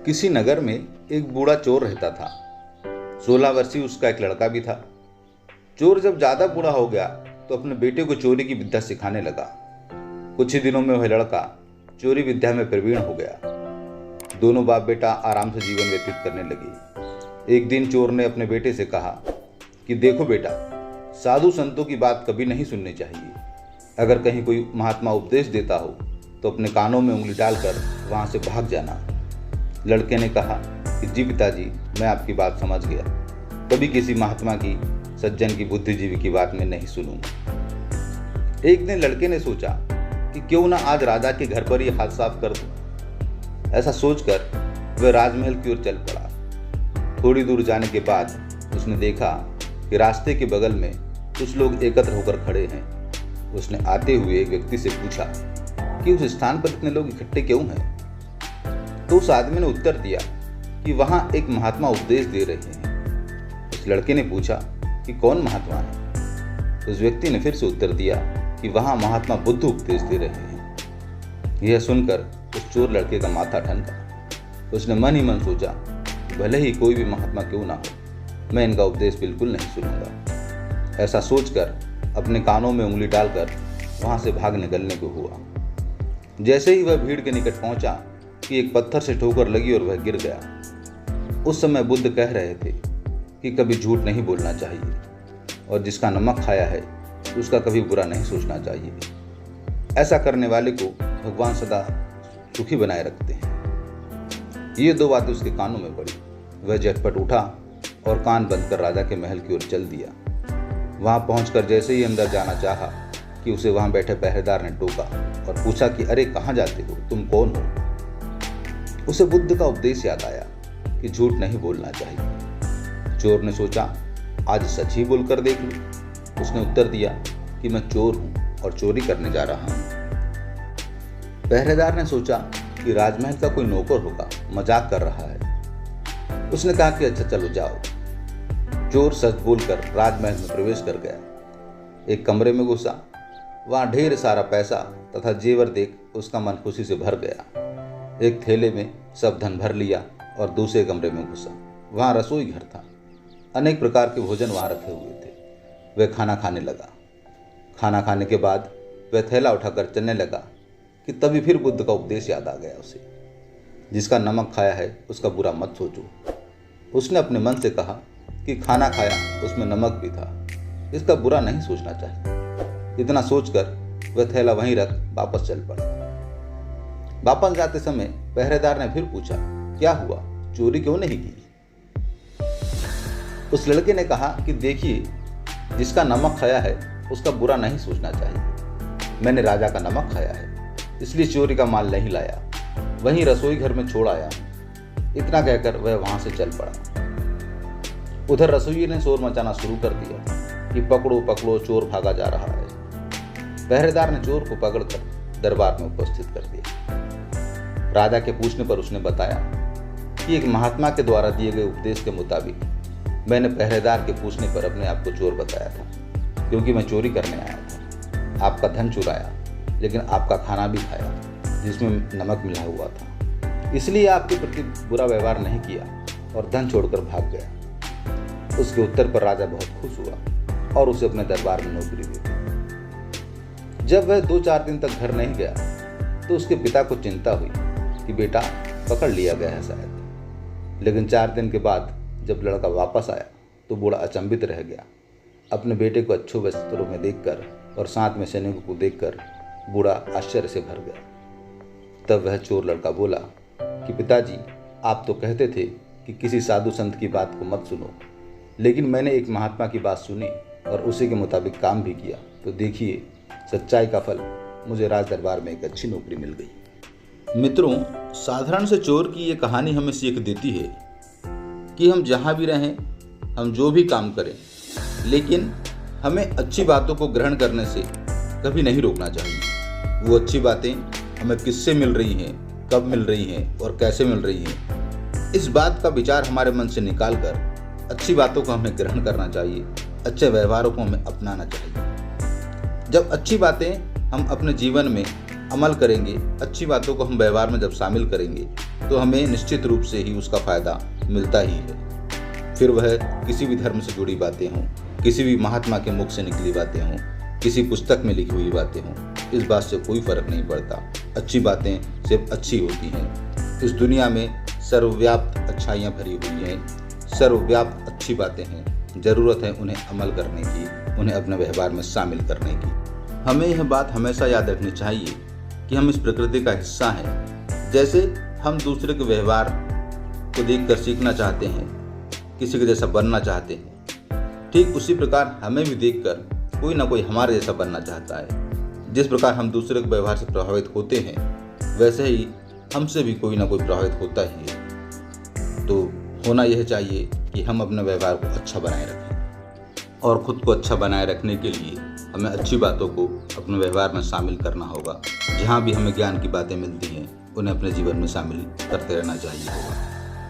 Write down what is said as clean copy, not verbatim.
किसी नगर में एक बूढ़ा चोर रहता था। 16 वर्षीय उसका एक लड़का भी था। चोर जब ज्यादा बूढ़ा हो गया तो अपने बेटे को चोरी की विद्या सिखाने लगा। कुछ ही दिनों में वह लड़का चोरी विद्या में प्रवीण हो गया। दोनों बाप बेटा आराम से जीवन व्यतीत करने लगे। एक दिन चोर ने अपने बेटे से कहा कि देखो बेटा, साधु संतों की बात कभी नहीं सुननी चाहिए। अगर कहीं कोई महात्मा उपदेश देता हो तो अपने कानों में उंगली डालकर वहां से भाग जाना। लड़के ने कहा कि जी पिताजी, मैं आपकी बात समझ गया। कभी किसी महात्मा की, सज्जन की, बुद्धिजीवी की बात में नहीं सुनूंगा। एक दिन लड़के ने सोचा कि क्यों ना आज राजा के घर पर ही हाथ साफ कर दूं। ऐसा सोचकर वह राजमहल की ओर चल पड़ा। थोड़ी दूर जाने के बाद उसने देखा कि रास्ते के बगल में कुछ लोग एकत्र होकर खड़े हैं। उसने आते हुए एक व्यक्ति से पूछा कि उस स्थान पर इतने लोग इकट्ठे क्यों हैं। तो उस आदमी ने उत्तर दिया कि वहां एक महात्मा उपदेश दे रहे हैं। उस लड़के ने पूछा कि कौन महात्मा है। उस व्यक्ति ने फिर से उत्तर दिया कि वहां महात्मा बुद्ध उपदेश दे रहे हैं। यह सुनकर उस चोर लड़के का माथा ठनका। उसने मन ही मन सोचा, भले ही कोई भी महात्मा क्यों ना हो, मैं इनका उपदेश बिल्कुल नहीं सुनूंगा। ऐसा सोचकर अपने कानों में उंगली डालकर वहां से भाग निकलने को हुआ। जैसे ही वह भीड़ के निकट पहुंचा कि एक पत्थर से ठोकर लगी और वह गिर गया। उस समय बुद्ध कह रहे थे कि कभी झूठ नहीं बोलना चाहिए और जिसका नमक खाया है उसका कभी बुरा नहीं सोचना चाहिए। ऐसा करने वाले को भगवान सदा सुखी बनाए रखते हैं। ये दो बातें उसके कानों में पड़ी। वह झटपट उठा और कान बंद कर राजा के महल की ओर चल दिया। वहां पहुंचकर जैसे ही अंदर जाना चाहा कि उसे वहां बैठे पहरेदार ने टोका और पूछा कि अरे कहाँ जाते हो, तुम कौन हो। उसे बुद्ध का उपदेश याद आया कि झूठ नहीं बोलना चाहिए। चोर ने सोचा आज सच ही बोलकर देख लूं। उसने उत्तर दिया कि मैं चोर हूं और चोरी करने जा रहा हूं। पहरेदार ने सोचा कि राजमहल का कोई नौकर होगा, मजाक कर रहा है। उसने कहा कि अच्छा चलो जाओ। चोर सच बोलकर राजमहल में प्रवेश कर गया। एक कमरे में घुसा। वहां ढेर सारा पैसा तथा जेवर देख उसका मन खुशी से भर गया। एक थैले में सब धन भर लिया और दूसरे कमरे में घुसा। वहां रसोई घर था। अनेक प्रकार के भोजन वहां रखे हुए थे। वह खाना खाने लगा। खाना खाने के बाद वह थैला उठाकर चलने लगा कि तभी फिर बुद्ध का उपदेश याद आ गया उसे, जिसका नमक खाया है उसका बुरा मत सोचो। उसने अपने मन से कहा कि खाना खाया उसमें नमक भी था, इसका बुरा नहीं सोचना चाहिए। इतना सोचकर वह थैला वहीं रख वापस चल पड़ा। वापस जाते समय पहरेदार ने फिर पूछा, क्या हुआ, चोरी क्यों नहीं की। उस लड़के ने कहा कि देखिए, जिसका नमक खाया है उसका बुरा नहीं सोचना चाहिए। मैंने राजा का नमक खाया है, इसलिए चोरी का माल नहीं लाया, वहीं रसोई घर में छोड़ आया हूं। इतना कहकर वह वहां से चल पड़ा। उधर रसोई ने शोर मचाना शुरू कर दिया कि पकड़ो पकड़ो, चोर भागा जा रहा है। पहरेदार ने चोर को पकड़कर दरबार में उपस्थित कर दिया। राजा के पूछने पर उसने बताया कि एक महात्मा के द्वारा दिए गए उपदेश के मुताबिक मैंने पहरेदार के पूछने पर अपने आप को चोर बताया था, क्योंकि मैं चोरी करने आया था। आपका धन चुराया, लेकिन आपका खाना भी खाया जिसमें नमक मिला हुआ था, इसलिए आपके प्रति बुरा व्यवहार नहीं किया और धन छोड़कर भाग गया। उसके उत्तर पर राजा बहुत खुश हुआ और उसे अपने दरबार में नौकरी दी। जब वह 2-4 दिन तक घर नहीं गया तो उसके पिता को चिंता हुई कि बेटा पकड़ लिया गया है शायद। लेकिन 4 दिन के बाद जब लड़का वापस आया तो बूढ़ा अचंभित रह गया। अपने बेटे को अच्छे वस्त्रों में देखकर और साथ में सैनिकों को देखकर बूढ़ा आश्चर्य से भर गया। तब वह चोर लड़का बोला कि पिताजी, आप तो कहते थे कि किसी साधु संत की बात को मत सुनो, लेकिन मैंने एक महात्मा की बात सुनी और उसी के मुताबिक काम भी किया, तो देखिए सच्चाई का फल, मुझे राज दरबार में एक अच्छी नौकरी मिल गई। मित्रों, साधारण से चोर की ये कहानी हमें सीख देती है कि हम जहाँ भी रहें, हम जो भी काम करें, लेकिन हमें अच्छी बातों को ग्रहण करने से कभी नहीं रोकना चाहिए। वो अच्छी बातें हमें किससे मिल रही हैं, कब मिल रही हैं और कैसे मिल रही हैं, इस बात का विचार हमारे मन से निकाल कर अच्छी बातों को हमें ग्रहण करना चाहिए, अच्छे व्यवहारों को हमें अपनाना चाहिए। जब अच्छी बातें हम अपने जीवन में अमल करेंगे, अच्छी बातों को हम व्यवहार में जब शामिल करेंगे, तो हमें निश्चित रूप से ही उसका फ़ायदा मिलता ही है। फिर वह किसी भी धर्म से जुड़ी बातें हों, किसी भी महात्मा के मुख से निकली बातें हों, किसी पुस्तक में लिखी हुई बातें हों, इस बात से कोई फ़र्क नहीं पड़ता। अच्छी बातें सिर्फ अच्छी होती हैं। इस दुनिया में सर्वव्याप्त अच्छाइयाँ भरी हुई हैं, सर्वव्याप्त अच्छी बातें हैं। ज़रूरत है उन्हें अमल करने की, उन्हें अपने व्यवहार में शामिल करने की। हमें यह बात हमेशा याद रखनी चाहिए कि हम इस प्रकृति का हिस्सा हैं। जैसे हम दूसरे के व्यवहार को देखकर सीखना चाहते हैं, किसी के जैसा बनना चाहते हैं, ठीक उसी प्रकार हमें भी देखकर कोई ना कोई हमारे जैसा बनना चाहता है। जिस प्रकार हम दूसरे के व्यवहार से प्रभावित होते हैं, वैसे ही हमसे भी कोई ना कोई प्रभावित होता ही है। तो होना यह चाहिए कि हम अपने व्यवहार को अच्छा बनाए रखें, और ख़ुद को अच्छा बनाए रखने के लिए हमें अच्छी बातों को अपने व्यवहार में शामिल करना होगा। जहाँ भी हमें ज्ञान की बातें मिलती हैं, उन्हें अपने जीवन में शामिल करते रहना चाहिए होगा।